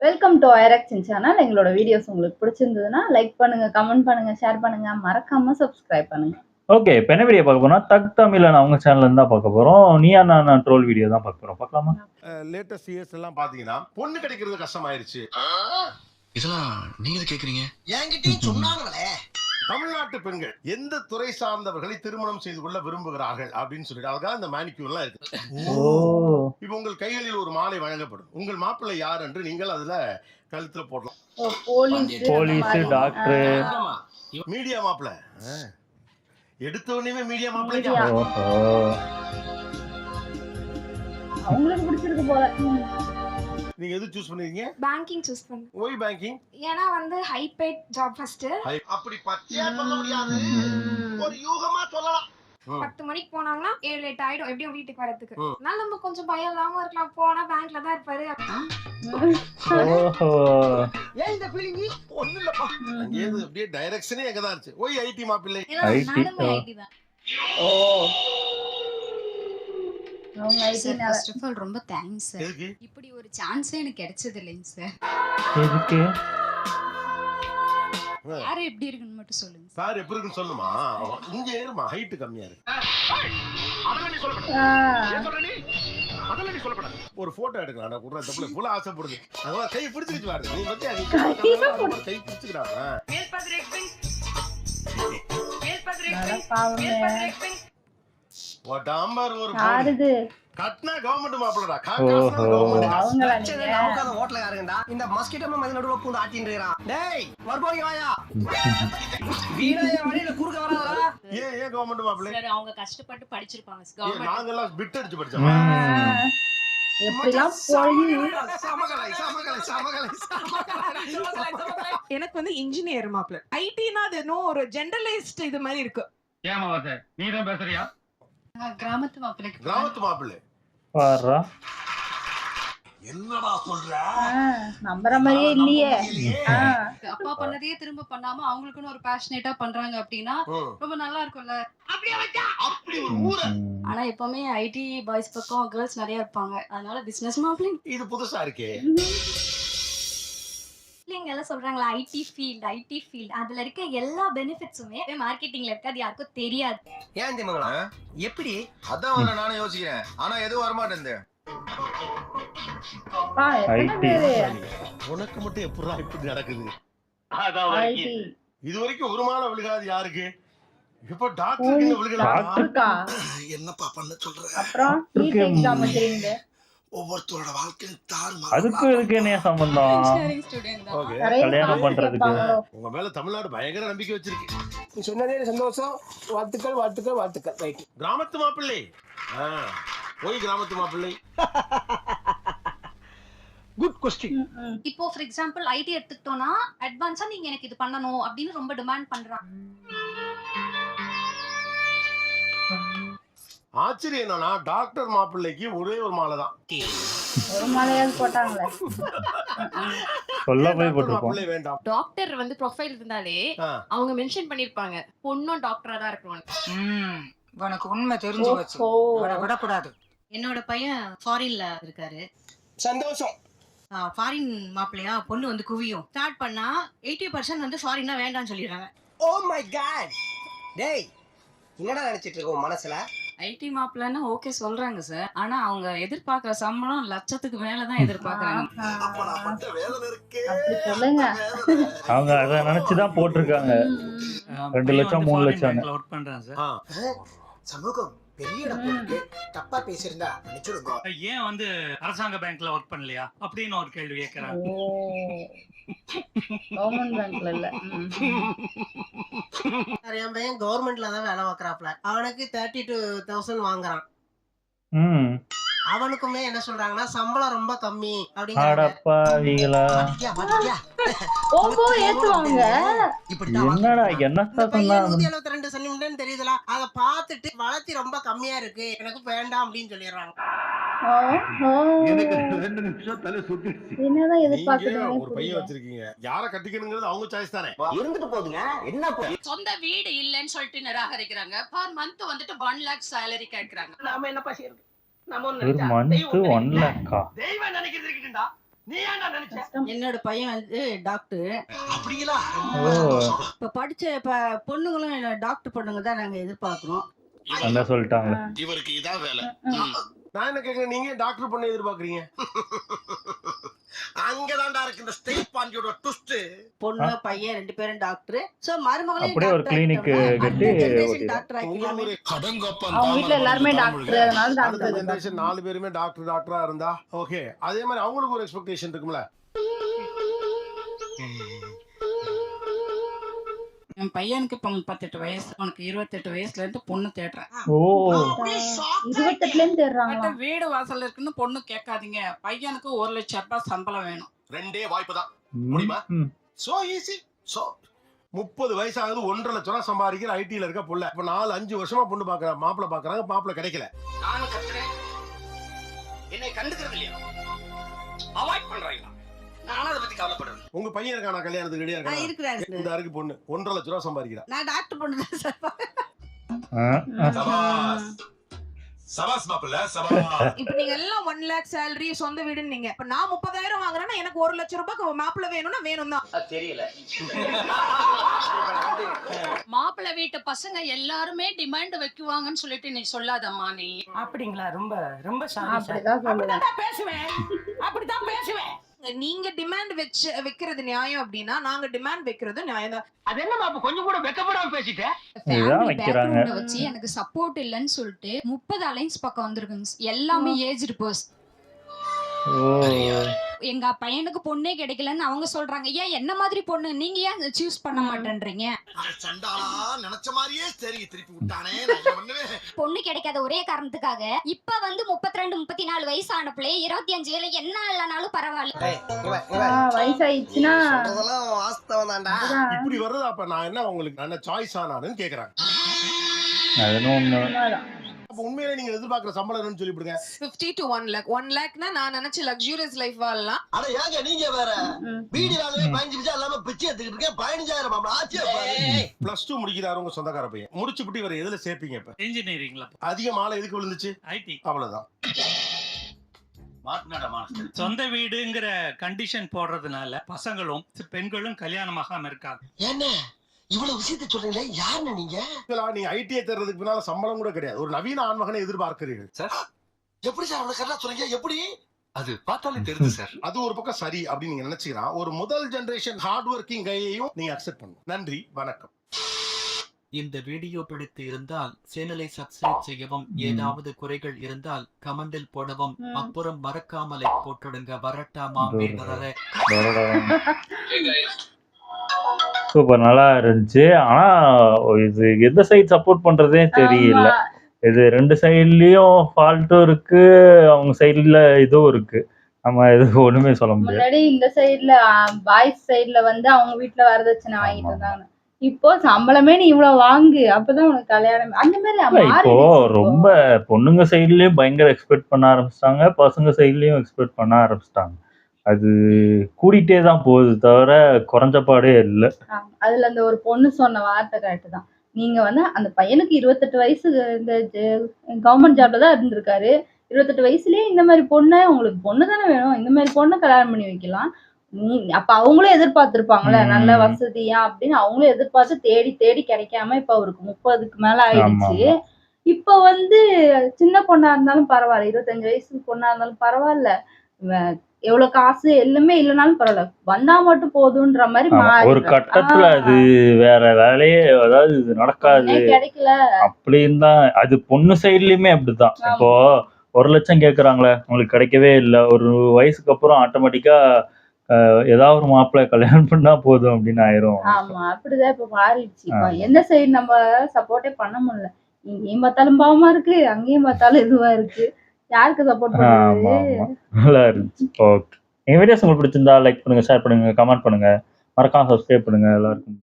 Welcome to ஐரக்ஷன் channel. எங்களோட videos உங்களுக்கு பிடிச்சிருந்ததுன்னா லைக் பண்ணுங்க, கமெண்ட் பண்ணுங்க, ஷேர் பண்ணுங்க, மறக்காம சப்ஸ்கிரைப் பண்ணுங்க. ஓகே, இப்போ என்ன வீடியோ பார்க்க போறோம்? தக் தமிழன் அவங்க சேனல்ல இருந்தா பார்க்க போறோம். நீயா நானா ட்ரோல் வீடியோ தான் பார்க்க போறோம். பார்க்கலாமா? லேட்டஸ்ட் இயர்ஸ் எல்லாம் பாத்தீங்கன்னா பொண்ணு கிடைக்கிறது கஷ்டமாயிருச்சு. இதெல்லாம் நீங்க கேக்குறீங்க? என்கிட்டயும் சொன்னாங்களே. தமிழ்நாட்டு பெண்கள் எந்த துறை சார்ந்தவர்களை திருமணம் செய்து கொள்ள விரும்புகிறார்கள் அப்படின்னு சொல்லிட்டு அதுக்காக இந்த மேனிக்யூர் எல்லாம் இருக்கு. இப்போ உங்கள் கைகளில் ஒரு மாலை வழங்கப்படும். உங்கள் மாப்பிள்ளை யார் என்று நீங்கள் அதுல கழுத்துல போடலாம். போலீஸ், டாக்டர், மீடியா மாப்பிள்ளை எடுத்த உடனே மீடியா மாப்பிள்ளை. அவங்களுக்கு பிடிச்சிருக்கு போல. நீங்க எது சூஸ் பண்ணீங்க? பேங்கிங் சூஸ் பண்ணேன். Why banking? ஏன்னா வந்து ஹை பெய்ட் ஜாப் ஃபர்ஸ்ட். அப்படி பச்சையா சொல்ல முடியாது, ஒரு யூகமா சொல்லலாம். 10 மணிக்கு போனாங்கன்னா 7-8 ஆயிடும் எப்படியும் வீட்டுக்கு வரதுக்கு. அதனால நம்ம கொஞ்சம் பயம் இல்லாம இருக்கலாம். போனா பேங்க்ல தான் இருப்பாரு. ஏன் இந்த ஃபீலிங்? ஒண்ணு இல்லப்பா. அங்கேயிருந்து அப்படியே டைரக்ஷனே எங்க தான் இருந்துச்சு. ஒய் ஐடி மாப்பிள்ளை? நானுமே ஐடி தான். ஓ, அவங்க ஐடி ஃபர்ஸ்ட் ஆஃப் ஆல் ரொம்ப தேங்க்ஸ் சார். எதுக்கு? இப்படி ஒரு சான்ஸே எனக்கு கிடைச்சது இல்லைங்க சார். எதுக்கு? யாரு எப்படி இருக்குன்னு மட்டும் சொல்லுங்க சார். சார் எப்படி இருக்குன்னு சொல்லுமா? இங்க ஏறுமா, ஹைட் கம்மியா இருக்கு. ஒரு போட்டோ எடுக்கலாம். நான் குடுற தப்புல புள்ள ஆசைப்படுது. அதனால கை பிடிச்சிக்கிட்டு வாரு. நீ வந்து கை பிடிச்சிக்கிறாங்க. ஒட்டாம்பர் ஒரு யாருது? கட்னா கவர்மெண்ட் மாப்பிளடா. அவங்களா நீங்க? உட்கார ஹோட்டல்ல யாருங்கடா இந்த மஸ்கிட்டோ மதில் நடுவுல பூந்து ஆட்டிட்டு இருக்கான். டேய் மறுபடியும் வாயா. வீணாய வழியில குறுக்க வராதடா. ஏன் கவர்மெண்ட் மாப்பிளை? சார் அவங்க கஷ்டப்பட்டு படிச்சிருப்பாங்க கவர்மெண்ட். நாங்க எல்லாம் பிட் அடிச்சு படிச்சோம். எப்படிலாம் போய் எனக்கு வந்து இன்ஜினியர் மாப்பிள்ள. ஐடினா அது ஒரு ஜெனரலைஸ்ட் இது மாதிரி இருக்கு. ஏமாவாச நீ தான் பேசுறியா? கிராமத்து மாப்பிள்ளைக்கு கிராமத்து மாப்பிள்ளை பாரா, என்னடா சொல்ற? நம்புற மாதிரியே இல்லையே. அப்பா பண்ணதையே திரும்ப பண்ணாம அவங்களுக்குன்னு ஒரு பேஷனேட்டா பண்றாங்க அப்படின்னா ரொம்ப நல்லா இருக்கும்ல. அப்படி ஒரு ஊரு. ஆனா எப்பவுமே ஐடி பாய்ஸ் பக்கம் கேர்ள்ஸ் நிறைய இருப்பாங்க. அதனால பிசினஸ் மாப்பிள்ளை. இது புதுசா இருக்கே. பிள்ளைங்க எல்லாம் சொல்றாங்களா ஐடி ஃபீல்ட் அதுல இருக்க எல்லா பெனிஃபிட்ஸுமே மார்க்கெட்டிங்ல இருக்காது, யாருக்கும் தெரியாது. ஏன் தெரியுமா? எப்படி? அதான் நானும் யோசிக்கிறேன். ஆனா எதுவும் வரமாட்டேன். உனக்கு மட்டும் எப்படா இப்படி நடக்குது? ஐடி இது வரைக்கும் ஒரு மாலை விழுகாது யாருக்கு? இப்ப டாக்டருக்கு விழுகலாம். என்னப்பா பண்ண சொல்ற? அப்புறம் நீட் எக்ஸாம் வச்சிருங்க. ஒவ்வொருத்தரோட வாழ்க்கையும் அதுக்கு இதுக்கு என்ன சம்பந்தம்? இன்ஜினியரிங் ஸ்டூடண்ட் தான். ஓகே. கல்யாணம் பண்றதுக்கு உங்க மேல தமிழ்நாடு பயங்கர நம்பிக்கை வச்சிருக்கு. நீ சொன்னதே சந்தோஷம். வாழ்த்துக்கள். ரைட். கிராமத்து மாப்பிள்ளை. போய் கிராமத்து மாப்பிள்ளை. Good question. இப்போ ஃபார் எக்ஸாம்பிள் ஐடி எடுத்துக்கிட்டோம்னா அட்வான்ஸா நீங்க எனக்கு இது பண்ணணும் அப்படின்னு ரொம்ப டிமாண்ட் பண்றாங்க. ஆச்சரியம் என்னன்னா டாக்டர் மாப்பிள்ளைக்கு ஒரே ஒரு மாலை தான். ஒரு மாலையாவது போட்டாங்களே. சொல்ல போய் டாக்டர் போட்டுருக்கோம். மாப்பிள்ளை வேண்டாம். டாக்டர் வந்து ப்ரொஃபைல் இருந்தாலே அவங்க மென்ஷன் பண்ணிருப்பாங்க பொண்ணும் டாக்டரா தான் இருக்கணும். உனக்கு உண்மை தெரிஞ்சு வச்சு விடக்கூடாது. என்னோட பையன் ஃபாரின்ல இருக்காரு. சந்தோஷம். ஃபாரின் மாப்பிள்ளையா பொண்ணு வந்து குவியும். ஸ்டார்ட் பண்ணா 80% வந்து ஃபாரின்னா வேண்டாம்னு சொல்லிடுறாங்க. Oh my God. டேய் என்னடா நினைச்சிட்டு இருக்க உன் மனசுல? ஐடி மாப்பிள்ளைன்னா ஓகே சொல்றாங்க சார். ஆனா அவங்க எதிர்பார்க்கிற சம்பளம் லட்சத்துக்கு மேலதான் எதிர்பார்க்கறாங்க. அப்ப நான் பண்ற வேதனை இருக்கே. அப்படி சொல்லுங்க. அவங்க அதை நினைச்சுதான் போட்டிருக்காங்க. 2 லட்சம் 3 லட்சம் ஒர்க் பண்றேன் சார். சமூகம் பெரிய இடத்துக்கு தப்பா பேசியிருந்தா நினைச்சிருங்க. ஏன் வந்து அரசாங்க பேங்க்ல ஒர்க் பண்ணலையா அப்படின்னு ஒரு கேள்வி கேட்கறாங்க. கவர்மெண்ட் பேங்க்ல இல்ல. என் பையன் கவர்மெண்ட்ல தான் வேலை பார்க்கறாப்ல. அவனுக்கு 32,000 வாங்குறான். அவனுக்குமே என்ன சொல்றாங்கன்னா சம்பளம் ரொம்ப கம்மி அப்படிங்கறாங்க. ஓகோ ஏத்துவாங்க. என்னடா என்னத்த சொன்னா? 172 சென்டிமீட்டர் தெரியுதுல, அத பார்த்துட்டு வளர்ச்சி ரொம்ப கம்மியா இருக்கு எனக்கு வேண்டாம் அப்படின்னு சொல்லிடுறாங்க. என்னதான் நீங்க எதிர்பார்க்கறீங்க? ஒரு பையன் வச்சிருக்கீங்க. யார கட்டிக்கணுங்கிறது அவங்க சாய்ஸ் தானே. இருந்துட்டு போகுதுங்க. என்ன சொந்த வீடு இல்லன்னு சொல்லிட்டு நிராகரிக்கிறாங்க. பர் மந்த் வந்துட்டு 1 lakh salary கேக்குறாங்க. நாம என்ன பசிறது? நம்ம ஒரு மந்த் 1 lakh. தெய்வம் நினைக்கிறது இருக்குடா. நீ ஏன்டா நினைச்ச? கஷ்டம். என்னோட பையன் வந்து டாக்டர். அப்படிங்களா? ஓ இப்ப படிச்ச பொண்ணுங்களும் டாக்டர் பொண்ணுங்க தான் நாங்க எதிர்பார்க்கிறோம். என்ன சொல்லிட்டாங்க. இவருக்கு இதான் வேலை. நான் என்ன கேக்குறேன், நீங்க டாக்டர் பண்ண எதிர்பார்க்கறீங்க? அங்கதான்டா இருக்கு இந்த ஸ்டேட் பாண்டியோட ட்விஸ்ட். பொண்ணு பையன் 2 பேரும் டாக்டர். சோ மருமகளையும் அப்படியே ஒரு clinic கட்டி ஓட்டிடுறோம். டாக்டர் ஆக்கிடலாமே. அவங்க வீட்ல எல்லாருமே டாக்டர், அதனால அடுத்த டாக்டர் ஜெனரேஷன் 4 பேருமே டாக்டரா இருந்தா ஓகே. அதே மாதிரி அவங்களுக்கு ஒரு எக்ஸ்பெக்டேஷன் இருக்கும்ல. என் பையனுக்கு இப்போ 38 வயசு, அவனுக்கு 28 வயசுல இருந்து பொண்ணு தேடுறேன். ஓ 28ல இருந்து தேடுறாங்களா? வீடு வாசல் இருக்குன்னு பொண்ணு கேட்காதீங்க. பையனுக்கு 1 லட்சம் ரூபாய் சம்பளம் வேணும். ரெண்டே வாய்ப்பு தான். முடியுமா? So easy. சோ 30 வயசாகுது, 1.5 லட்சம் ரூபாய் சம்பாதிக்கிற ஐடில இருக்க புள்ள. இப்ப 4-5 வருஷமா பொண்ணு பாக்குற மாப்பிள்ள பாக்குறாங்க, மாப்பிள்ள கிடைக்கல. நானும் கத்துறேன். என்னை கண்டுக்கிறது இல்லையா? அவாய்ட் பண்றீங்களா? நானும் அதை பத்தி கவலைப்படுறேன். உங்க பையன் இருக்கானா கல்யாணத்துக்கு ரெடியா இருக்கானா? இருக்கிறாரு. இந்த அருக்கு பொண்ணு 1.5 லட்சம் ரூபாய் சம்பாதிக்கிறா. நான் டாக்டர் பொண்ணு தான் சார். சபாஸ் மாப்பிள்ள சபாஸ். இப்ப நீங்க எல்லாம் 1 lakh salary சொந்த வீடுன்னு நீங்க. இப்ப நான் 30,000 வாங்குறேன்னா எனக்கு 1 லட்சம் ரூபாய்க்கு மாப்பிள்ளை வேணும்னா வேணும் தான். அது தெரியல. மாப்பிள்ளை வீட்டு பசங்க எல்லாருமே டிமாண்ட் வைக்குவாங்கன்னு சொல்லிட்டு நீ சொல்லாதம்மா நீ. அப்படிங்களா? ரொம்ப ரொம்ப சாரி சார். அப்படிதான் சொல்லுவேன். அப்படிதான் பேசுவேன். அப்படிதான் பேசுவேன். நீங்க டிமாண்ட் வைக்கிறது நியாயம் அப்படின்னா நாங்க டிமாண்ட் வைக்கிறது நியாயம் தான். அது என்னமா அப்ப கொஞ்சம் கூட வெக்கப்படாம பேசிட்ட? இதுதான் வைக்கிறாங்க. வச்சு எனக்கு சப்போர்ட் இல்லைன்னு சொல்லிட்டு 30 அலைன்ஸ் பக்கம் வந்திருக்குங்க. எல்லாமே ஏஜ்டு பர்சன். ஓ எங்க பையனுக்கு பொண்ணே கிடைக்கலன்னு அவங்க சொல்றாங்க. ஏன் என்ன மாதிரி பொண்ணு நீங்க ஏன் சூஸ் பண்ண மாட்டேன்றீங்க? சண்டாளா நினைச்ச மாதிரியே சரி திருப்பி விட்டானே. நான் என்ன பண்ணுவேன்? பொண்ணு கிடைக்காத ஒரே காரணத்துக்காக இப்ப வந்து 32-34 வயசு ஆன பிள்ளை 25 என்ன இல்லனாலும் பரவாயில்ல. வயசாயிடுச்சுன்னா அதெல்லாம் வாஸ்தவம் தான்டா. இப்படி வர்றது அப்ப நான் என்ன உங்களுக்கு நல்ல சாய்ஸ் ஆனான்னு கேக்குறாங்க. அதுன்னு ஒண்ணு. அப்ப உண்மையிலே நீங்க எதிர்பார்க்கிற சம்பளம் என்னன்னு சொல்லி விடுங்க. 50 to 1 lakh. 1 lakhனா நான் நினைச்ச லக்ஸூரியஸ் லைஃப் வாழலாம். அட ஏங்க நீங்க வேற வீடு வாங்கவே 15 நிமிஷம் இல்லாம பிச்சை எடுத்துக்கிட்டு இருக்கேன். 15,000 மாமா ஆச்சே. +2 முடிக்கிறாரு உங்க சொந்தக்கார பையன். முடிச்சுட்டு இவர் எதுல சேர்ப்பீங்க? இப்ப இன்ஜினியரிங்ல அதிக மாலை எதுக்கு விழுந்துச்சு? ஐடி. அவ்வளவுதான். சொந்த வீடுங்கிற கண்டிஷன் போடுறதுனால பசங்களும் பெண்களும் கல்யாணமாகாம இருக்காங்க. என்ன இவ்வளவு விஷயத்தை சொல்றீங்களே, யாருன்னு நீங்க? நீங்க ஐடிஐ தேர்றதுக்கு பின்னால சம்பளம் கூட கிடையாது. ஒரு நவீன ஆண்மகனை எதிர்பார்க்கிறீர்கள். எப்படி சார் அவ்வளவு கரெக்டா சொல்றீங்க? எப்படி? அது பார்த்தாலே தெரியுது சார். அது ஒரு பக்கம் சரி அப்படின்னு நீங்க நினைச்சீங்கன்னா ஒரு முதல் ஜெனரேஷன் ஹார்ட் ஒர்க்கிங் கையையும் நீங்க அக்செப்ட் பண்ணணும். நன்றி, வணக்கம். இந்த வீடியோ பிடித்து இருந்தால் சேனலை சப்ஸ்கிரைப் செய்யவும், ஏதாவது குறைகள் இருந்தால் கமெண்டில் போடவும், அப்புறம் மறக்காமலை போட்டுடுங்க. வரட்டாமா வீரரே. சூப்பர், நல்லா இருந்துச்சு. ஆனா இது எந்த சைடு சப்போர்ட் பண்றதே தெரியல. இது 2 சைட்லயும் ஃபால்ட்டும் இருக்கு, அவங்க சைடுல இதுவும் இருக்கு. நம்ம இது ஒண்ணுமே சொல்ல முடியாது. முன்னாடி இந்த சைடுல பாய்ஸ் சைடுல வந்து அவங்க வீட்டுல வரதட்சணை வாங்கிட்டு இருந்தாங்க. இப்போ சம்பளமே நீ இவ்வளவு வாங்கு அப்பதான் உனக்கு கல்யாணம் அந்த மாதிரி இப்போ ரொம்ப பொண்ணுங்க சைட்லயும் பயங்கர எக்ஸ்பெக்ட் பண்ண ஆரம்பிச்சிட்டாங்க, பசங்க சைட்லயும் எக்ஸ்பெக்ட் பண்ண ஆரம்பிச்சிட்டாங்க. அது கூடிட்டே தான் போகுது தவிர குறைஞ்ச பாடே இல்லை. அதுல அந்த ஒரு பொண்ணு சொன்ன வார்த்தை கரெக்ட் தான். நீங்க வந்து அந்த பையனுக்கு 28 வயசு இந்த கவர்மெண்ட் ஜாப்ல தான் இருந்திருக்காரு. 28 வயசுலயே இந்த மாதிரி பொண்ணு, உங்களுக்கு பொண்ணு தானே வேணும், இந்த மாதிரி பொண்ணை கல்யாணம் பண்ணி வைக்கலாம். அப்ப அவங்களும் எதிர்பார்த்திருப்பாங்கல்ல நல்ல வசதியா அப்படின்னு, அவங்களும் எதிர்பார்த்து தேடி தேடி கிடைக்காம இப்ப அவருக்கு 30க்கு மேல ஆயிடுச்சு. இப்ப வந்து சின்ன பொண்ணா இருந்தாலும் பரவாயில்ல, 25 வயசு பொண்ணா இருந்தாலும் பரவாயில்ல, எவ்வளவு காசு எல்லாமே இல்லைனாலும் பரவாயில்ல, வந்தா மட்டும் போதுன்ற மாதிரி ஒரு கட்டத்துல அது வேற வேலையே, அதாவது இது நடக்காது கிடைக்கல அப்படின்னு தான். அது பொண்ணு சைட்லயுமே அப்படிதான். இப்போ 1 லட்சம் கேக்குறாங்களே, உங்களுக்கு கிடைக்கவே இல்லை, ஒரு வயசுக்கு அப்புறம் ஆட்டோமேட்டிக்கா ஏதாவது ஒரு மாப்பிள்ளை கல்யாணம் பண்ணா போதும் அப்படின்னு ஆயிரும். ஆமா, அப்படிதான் இப்ப மாறிடுச்சு. எந்த சைடு நம்ம சப்போர்ட்டே பண்ண முடியல. இங்கேயும் பார்த்தாலும் பாவமா இருக்கு, அங்கேயும் பார்த்தாலும் இதுவா இருக்கு. யாருக்கு சப்போர்ட் பண்ணுறது? நல்லா இருந்துச்சு. ஓகே, எங்க வீடியோஸ் உங்களுக்கு பிடிச்சிருந்தா லைக் பண்ணுங்க, ஷேர் பண்ணுங்க, கமெண்ட் பண்ணுங்க, மறக்காம சப்ஸ்கிரைப் பண்ணுங்க. எல்லாருக்கும்